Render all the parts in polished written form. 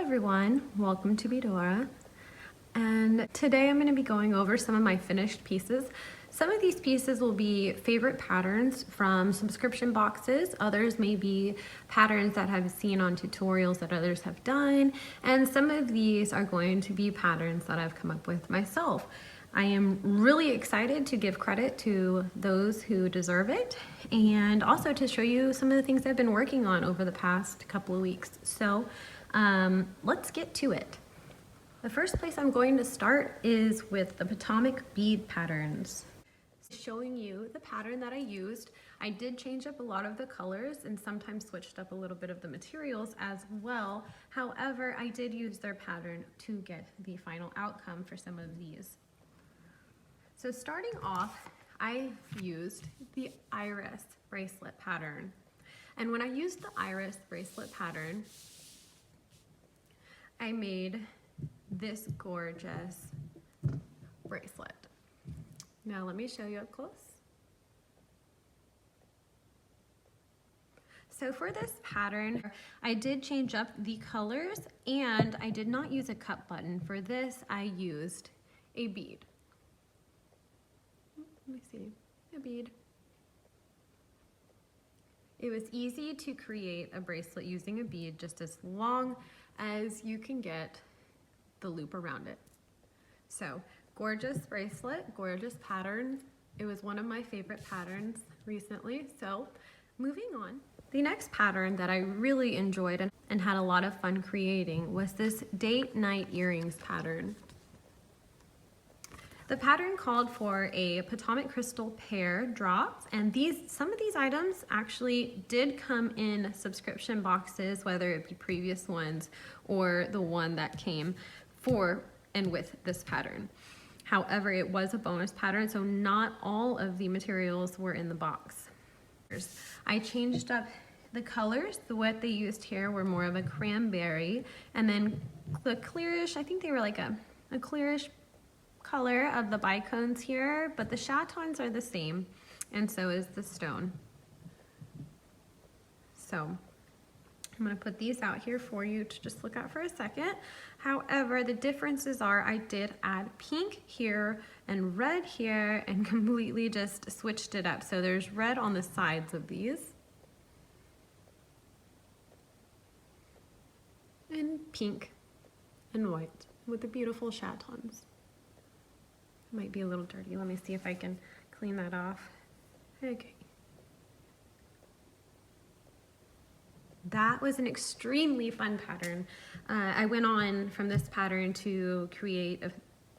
everyone, welcome to Beadora. And today I'm going to be going over some of my finished pieces. Some of these pieces will be favorite patterns from subscription boxes. Others may be patterns that I've seen on tutorials that others have done. And some of these are going to be patterns that I've come up with myself. I am really excited to give credit to those who deserve it and also to show you some of the things I've been working on over the past couple of weeks. So let's get to it. The first place I'm going to start is with the Potomac bead patterns. Showing you the pattern that I used. I did change up a lot of the colors and sometimes switched up a little bit of the materials as well. However, I did use their pattern to get the final outcome for some of these. So starting off, I used the iris bracelet pattern. And when I used the iris bracelet pattern, I made this gorgeous bracelet. Now let me show you up close. So for this pattern, I did change up the colors and I did not use a cut button. For this, I used a bead. Let me see, a bead. It was easy to create a bracelet using a bead just as long as you can get the loop around it. So gorgeous bracelet, gorgeous pattern. It was one of my favorite patterns recently. So moving on. The next pattern that I really enjoyed and had a lot of fun creating was this date night earrings pattern. The pattern called for a Potomac crystal pair drops, and some of these items actually did come in subscription boxes, whether it be previous ones or the one that came for and with this pattern. However, it was a bonus pattern, so not all of the materials were in the box. I changed up the colors. What they used here were more of a cranberry, and then the clearish, I think they were like a clearish color of the bicones here, but the chatons are the same, and so is the stone. So I'm going to put these out here for you to just look at for a second. However, the differences are I did add pink here and red here and completely just switched it up. So there's red on the sides of these and pink and white with the beautiful chatons. Might be a little dirty. Let me see if I can clean that off. Okay. That was an extremely fun pattern. I went on from this pattern to create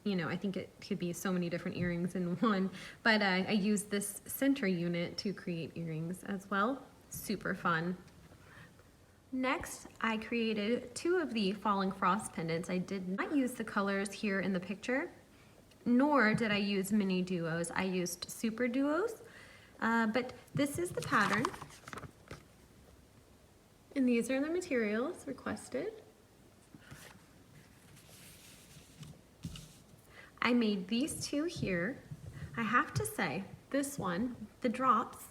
I think it could be so many different earrings in one, but I used this center unit to create earrings as well. Super fun. Next, I created two of the Falling Frost pendants. I did not use the colors here in the picture, nor did I use mini duos. I used super duos, but this is the pattern. And these are the materials requested. I made these two here. I have to say, this one, the drops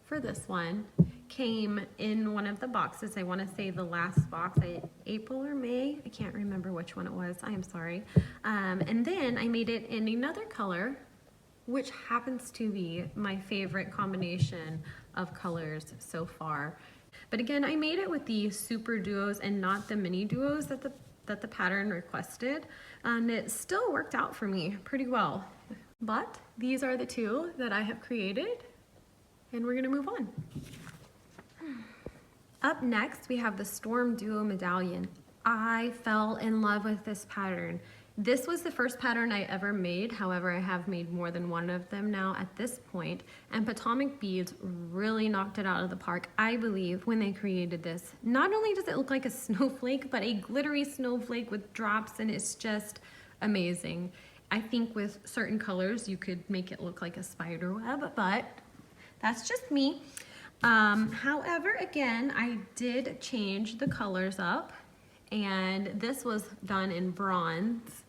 for this one came in one of the boxes. I want to say the last box, April or May, I can't remember which one it was, I am sorry. And then I made it in another color, which happens to be my favorite combination of colors so far. But again, I made it with the super duos and not the mini duos that the pattern requested, and it still worked out for me pretty well. But these are the two that I have created, and we're gonna move on. Up next, we have the Storm Duo Medallion. I fell in love with this pattern. This was the first pattern I ever made. However, I have made more than one of them now at this point, and Potomac Beads really knocked it out of the park, I believe, when they created this. Not only does it look like a snowflake, but a glittery snowflake with drops, and it's just amazing. I think with certain colors, you could make it look like a spider web, but that's just me. However, again, I did change the colors up, and this was done in bronze,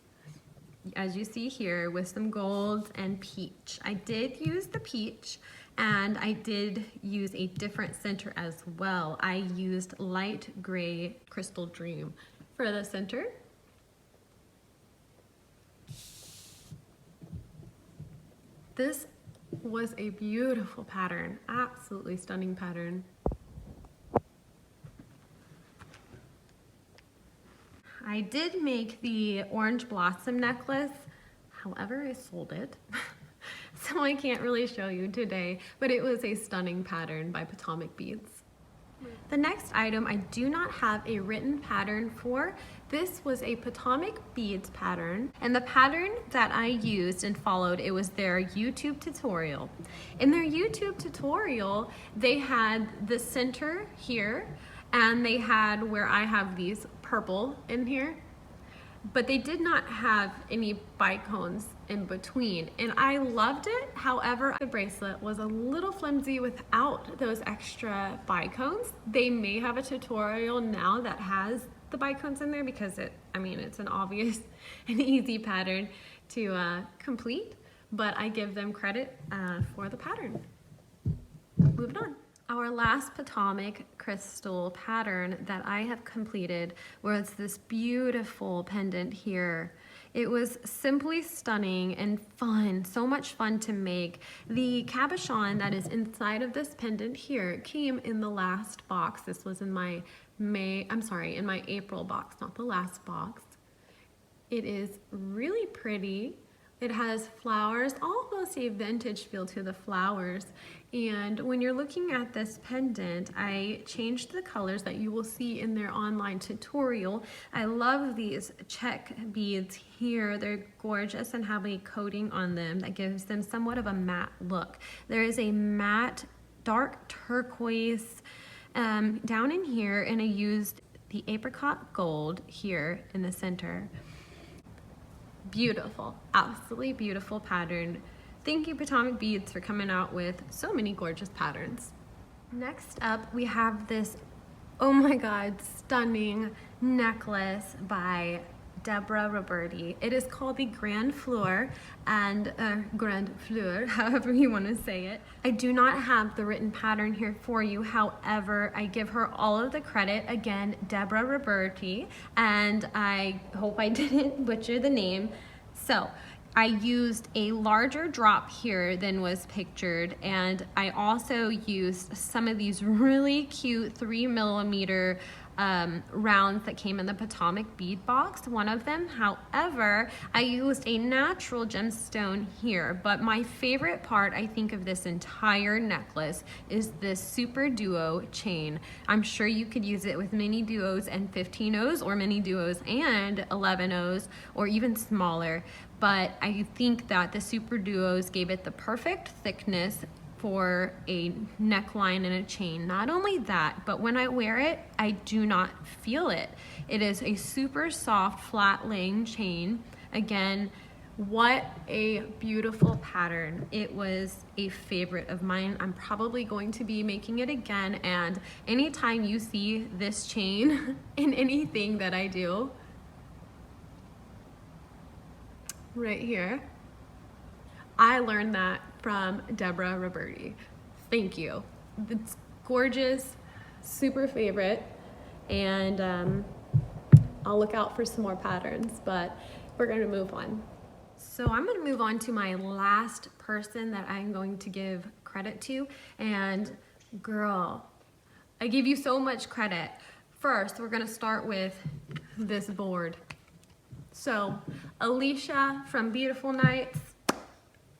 as you see here, with some gold and peach. I did use the peach, And I did use a different center as well. I used light gray Crystal Dream for the center. This was a beautiful pattern, absolutely stunning pattern. I did make the orange blossom necklace, however I sold it, so I can't really show you today, but it was a stunning pattern by Potomac Beads. The next item I do not have a written pattern for. This was a Potomac Beads pattern, and the pattern that I used and followed, it was their YouTube tutorial. In their YouTube tutorial, they had the center here, and they had where I have these purple in here, but they did not have any bicones in between, and I loved it. However, the bracelet was a little flimsy without those extra bicones. They may have a tutorial now that has the bicones in there because it's an obvious and easy pattern to complete, but I give them credit for the pattern. Moving on. Our last Potomac crystal pattern that I have completed was this beautiful pendant here. It was simply stunning and fun, so much fun to make. The cabochon that is inside of this pendant here came in the last box. This was in my in my April box, not the last box. It is really pretty. It has flowers, almost a vintage feel to the flowers. And when you're looking at this pendant, I changed the colors that you will see in their online tutorial. I love these check beads here. They're gorgeous and have a coating on them that gives them somewhat of a matte look. There is a matte dark turquoise down in here, and I used the apricot gold here in the center. Beautiful, absolutely beautiful pattern. Thank you, Potomac Beads, for coming out with so many gorgeous patterns. Next up, we have this, oh my God, stunning necklace by Deborah Roberti. It is called the Grand Fleur, and Grand Fleur, however you want to say it. I do not have the written pattern here for you. However, I give her all of the credit. Again, Deborah Roberti, and I hope I didn't butcher the name. So I used a larger drop here than was pictured, and I also used some of these really cute 3mm rounds that came in the Potomac bead box, one of them. However, I used a natural gemstone here, but my favorite part, I think, of this entire necklace is this super duo chain. I'm sure you could use it with mini duos and 15 O's, or mini duos and 11 O's, or even smaller. But I think that the super duos gave it the perfect thickness for a neckline and a chain. Not only that, but when I wear it, I do not feel it. It is a super soft, flat laying chain. Again, what a beautiful pattern. It was a favorite of mine. I'm probably going to be making it again, and anytime you see this chain in anything that I do, right here, I learned that from Deborah Roberti. Thank you. It's gorgeous, super favorite, and I'll look out for some more patterns, but we're gonna move on. So I'm gonna move on to my last person that I'm going to give credit to, and girl, I give you so much credit. First, we're gonna start with this board. So, Alicia from Beautiful Nights,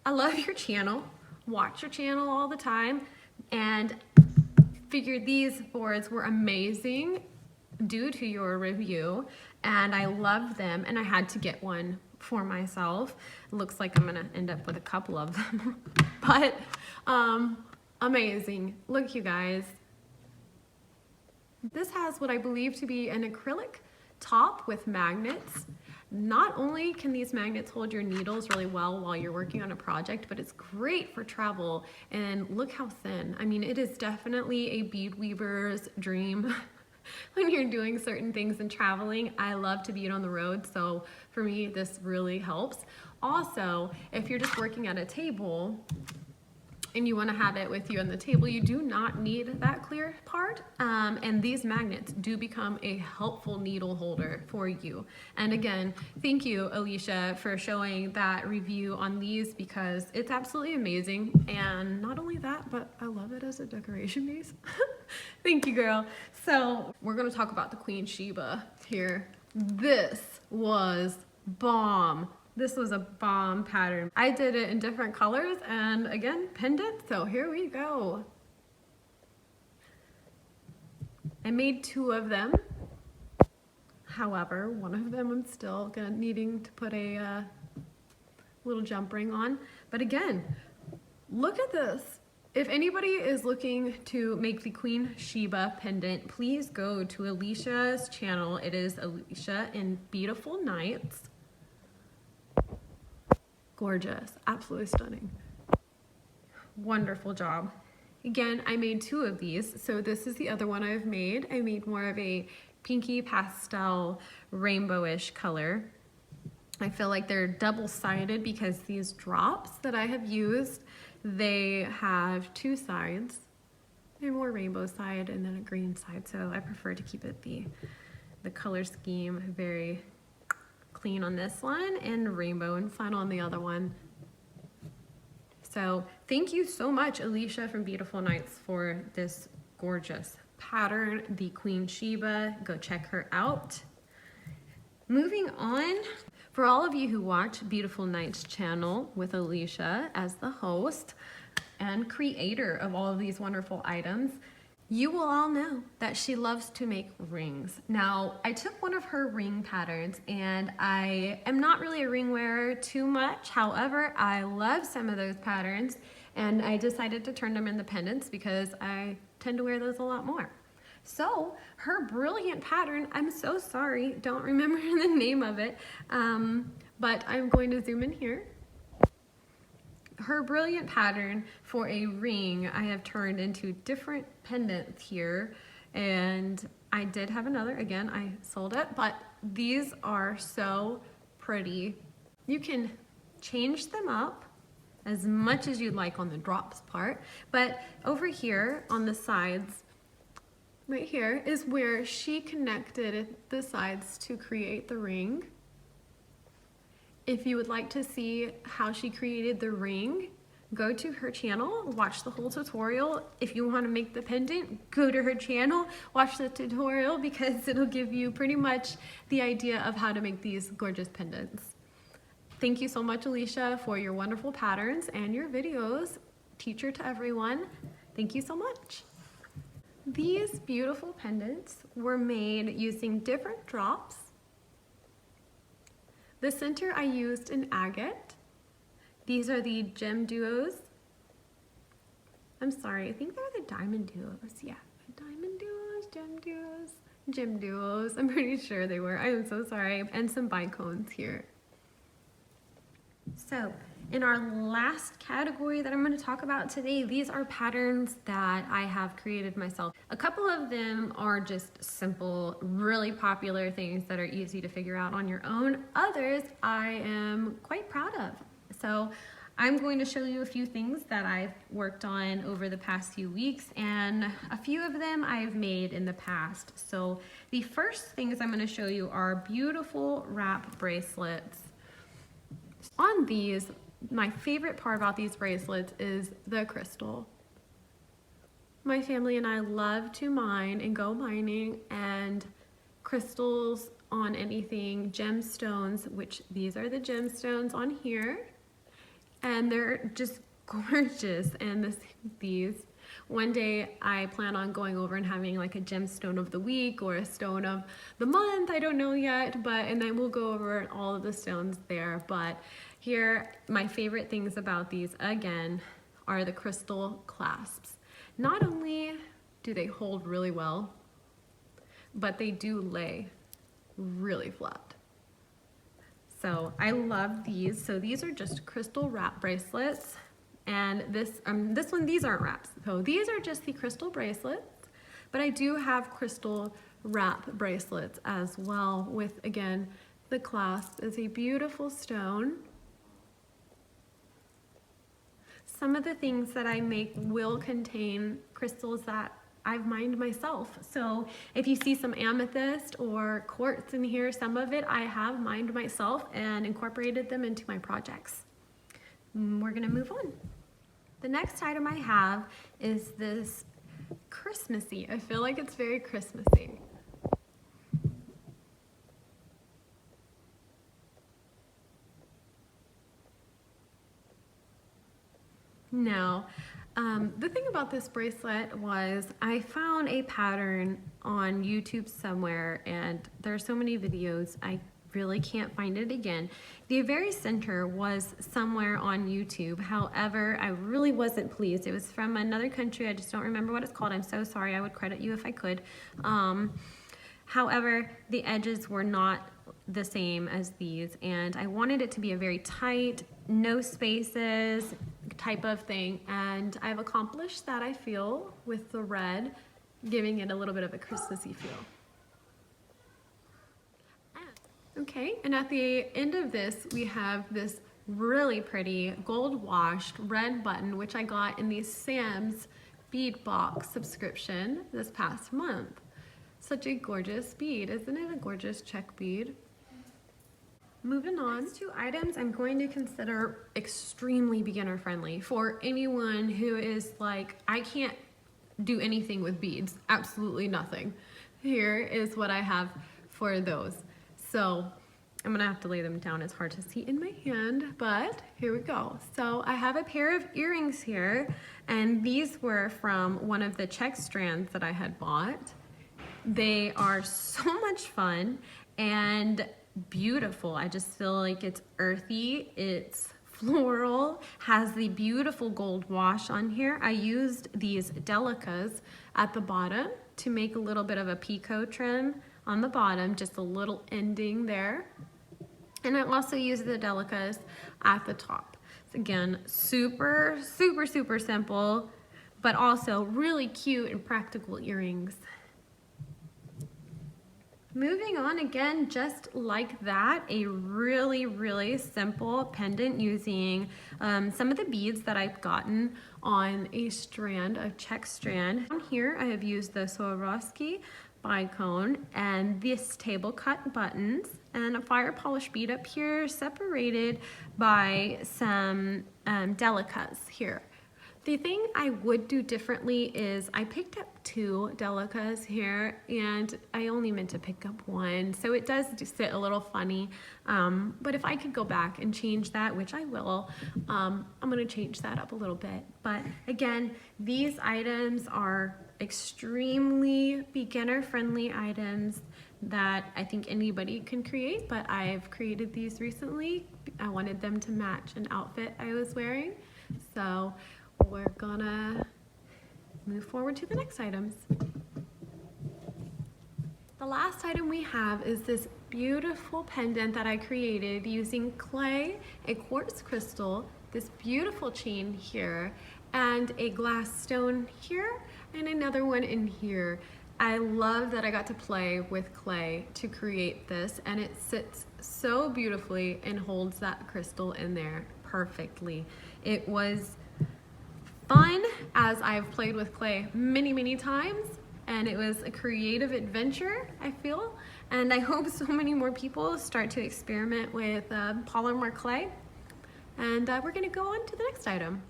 I love your channel, watch your channel all the time, and figured these boards were amazing due to your review, and I love them, and I had to get one for myself. It looks like I'm gonna end up with a couple of them, but amazing. Look, you guys. This has what I believe to be an acrylic top with magnets. Not only can these magnets hold your needles really well while you're working on a project, but it's great for travel. And look how thin. I mean, it is definitely a bead weaver's dream when you're doing certain things and traveling. I love to bead on the road, so for me, this really helps. Also, if you're just working at a table, and you want to have it with you on the table, you do not need that clear part. And these magnets do become a helpful needle holder for you. And again, thank you, Alicia, for showing that review on these, because it's absolutely amazing. And not only that, but I love it as a decoration piece. Thank you, girl. So we're going to talk about the Queen Sheba here. This was bomb. This was a bomb pattern. I did it in different colors and again, pendant, so here we go. I made 2 of them. However, one of them I'm still needing to put a little jump ring on. But again, look at this. If anybody is looking to make the Queen Sheba pendant, please go to Alicia's channel. It is Alicia in Beautiful Nights. Gorgeous, absolutely stunning. Wonderful job. Again, I made 2 of these. So this is the other one I've made. I made more of a pinky pastel rainbowish color. I feel like they're double-sided because these drops that I have used, they have 2 sides. They're more rainbow side and then a green side. So I prefer to keep it the color scheme very clean on this one and rainbow and fun on the other one. So thank you so much, Alicia from Beautiful Nights, for this gorgeous pattern, the Queen Sheba. Go check her out. Moving on, for all of you who watch Beautiful Nights channel with Alicia as the host and creator of all of these wonderful items, you will all know that she loves to make rings. Now, I took one of her ring patterns, and I am not really a ring wearer too much. However, I love some of those patterns, and I decided to turn them into pendants because I tend to wear those a lot more. So her brilliant pattern, I'm so sorry, don't remember the name of it, but I'm going to zoom in here. Her brilliant pattern for a ring I have turned into different pendants here, and I did have another, again, I sold it, but these are so pretty. You can change them up as much as you'd like on the drops part, but over here on the sides, right here is where she connected the sides to create the ring. If you would like to see how she created the ring, go to her channel, watch the whole tutorial. If you want to make the pendant, go to her channel, watch the tutorial, because it'll give you pretty much the idea of how to make these gorgeous pendants. Thank you so much, Alicia, for your wonderful patterns and your videos. Teacher to everyone, thank you so much. These beautiful pendants were made using different drops. The center I used an agate. These are the gem duos. I'm sorry, I think they're the diamond duos. Yeah, diamond duos, gem duos. I'm pretty sure they were. I am so sorry. And some bicones here. So in our last category that I'm going to talk about today, these are patterns that I have created myself. A couple of them are just simple, really popular things that are easy to figure out on your own. Others I am quite proud of. So I'm going to show you a few things that I've worked on over the past few weeks, and a few of them I've made in the past. So the first things I'm going to show you are beautiful wrap bracelets. On these, my favorite part about these bracelets is the crystal. My family and I love to mine and go mining, and crystals on anything, gemstones, which these are the gemstones on here, and they're just gorgeous. And these, one day I plan on going over and having like a gemstone of the week or a stone of the month, I don't know yet, and then we'll go over all of the stones there. But here, my favorite things about these, again, are the crystal clasps. Not only do they hold really well, but they do lay really flat. So I love these. So these are just crystal wrap bracelets. And this one, these aren't wraps. So these are just the crystal bracelets, but I do have crystal wrap bracelets as well with, again, the clasp is a beautiful stone. some of the things that I make will contain crystals that I've mined myself. So if you see some amethyst or quartz in here, some of it I have mined myself and incorporated them into my projects. We're gonna move on. The next item I have is this Christmassy. I feel like it's very Christmassy. Now, the thing about this bracelet was I found a pattern on YouTube somewhere, and there are so many videos, I really can't find it again. The very center was somewhere on YouTube. However, I really wasn't pleased. It was from another country. I just don't remember what it's called. I'm so sorry. I would credit you if I could. However, the edges were not the same as these, and I wanted it to be a very tight, no spaces type of thing, and I've accomplished that, I feel, with the red, giving it a little bit of a Christmassy feel. Okay, and at the end of this, we have this really pretty gold washed red button, which I got in the Sam's bead box subscription this past month. Such a gorgeous bead, isn't it? A gorgeous check bead. Moving on. Next two items I'm going to consider extremely beginner friendly for anyone who is like, I can't do anything with beads, absolutely nothing. Here is what I have for those. So I'm gonna have to lay them down. It's hard to see in my hand, but here we go. So I have a pair of earrings here, and these were from one of the check strands that I had bought. They are so much fun and beautiful. I just feel like it's earthy, it's floral, has the beautiful gold wash on here. I used these delicas at the bottom to make a little bit of a picot trim on the bottom, just a little ending there. And I also used the delicas at the top. So again, super, super, super simple, but also really cute and practical earrings. Moving on, again, just like that, a really, really simple pendant using some of the beads that I've gotten on a strand, a check strand. On here, I have used the Swarovski bicone and this table cut buttons and a fire polish bead up here separated by some delicas here. The thing I would do differently is I picked up two delicas here, and I only meant to pick up one, so it does sit a little funny, but if I could go back and change that, which I will, I'm going to change that up a little bit. But again, these items are extremely beginner friendly items that I think anybody can create, but I've created these recently. I wanted them to match an outfit I was wearing, so we're gonna move forward to the next items. The last item we have is this beautiful pendant that I created using clay, a quartz crystal, this beautiful chain here, and a glass stone here, and another one in here. I love that I got to play with clay to create this, and it sits so beautifully and holds that crystal in there perfectly. It was fun, as I've played with clay many, many times, and it was a creative adventure, I feel, and I hope so many more people start to experiment with polymer clay. And we're gonna go on to the next item.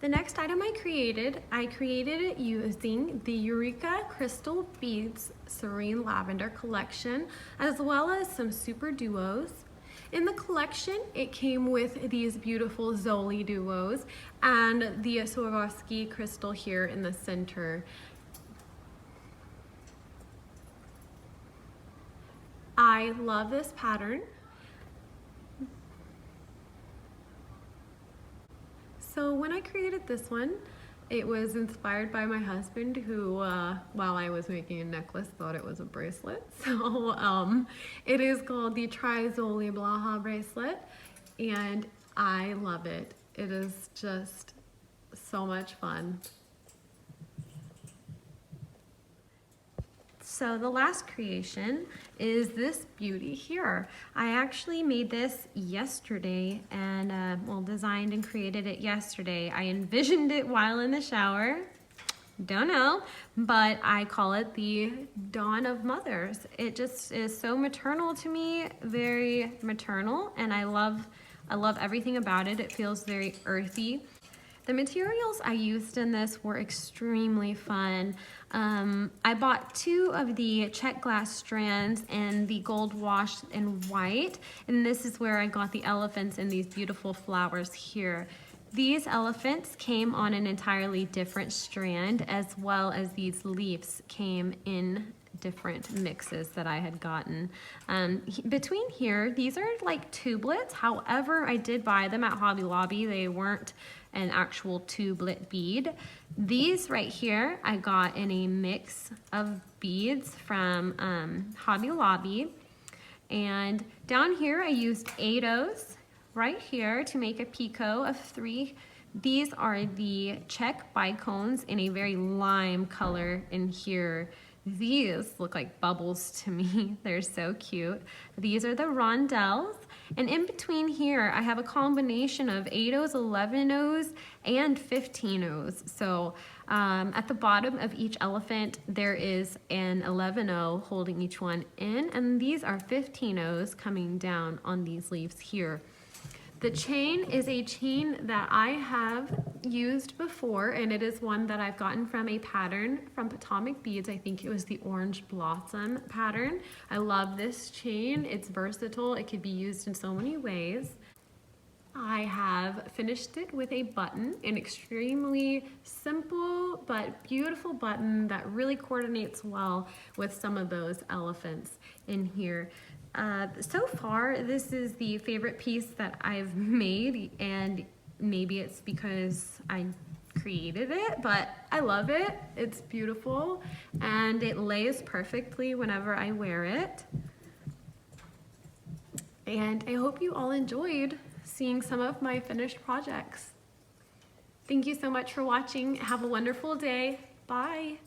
The next item I created it using the Eureka Crystal Beads Serene Lavender collection, as well as some super duos. In the collection, it came with these beautiful Zoli duos and the Swarovski crystal here in the center. I love this pattern. So when I created this one, it was inspired by my husband, who, while I was making a necklace, thought it was a bracelet. So it is called the Tri-Zoli Blaha bracelet, and I love it. It is just so much fun. So the last creation is this beauty here. I actually made this yesterday and designed and created it yesterday. I envisioned it while in the shower. Don't know, but I call it the Dawn of Mothers. It just is so maternal to me, very maternal, and I love everything about it. It feels very earthy. The materials I used in this were extremely fun. I bought 2 of the check glass strands and the gold washed in white, and this is where I got the elephants and these beautiful flowers here. These elephants came on an entirely different strand, as well as these leaves came in different mixes that I had gotten. Between here, these are like tubelets. However, I did buy them at Hobby Lobby. They weren't an actual tublet bead. These right here, I got in a mix of beads from Hobby Lobby. And down here, I used 8-ohs right here to make a picot of 3. These are the check bicones in a very lime color in here. These look like bubbles to me. They're so cute. These are the rondelles. And in between here, I have a combination of 8-ohs, 11-ohs, and 15-ohs. So at the bottom of each elephant, there is an 11-oh holding each one in, and these are 15-ohs coming down on these leaves here. The chain is a chain that I have used before, and it is one that I've gotten from a pattern from Potomac Beads. I think it was the Orange Blossom pattern. I love this chain. It's versatile. It could be used in so many ways. I have finished it with a button, an extremely simple but beautiful button that really coordinates well with some of those elephants in here. So far, this is the favorite piece that I've made, and maybe it's because I created it, but I love it. It's beautiful, and it lays perfectly whenever I wear it. And I hope you all enjoyed seeing some of my finished projects. Thank you so much for watching. Have a wonderful day. Bye.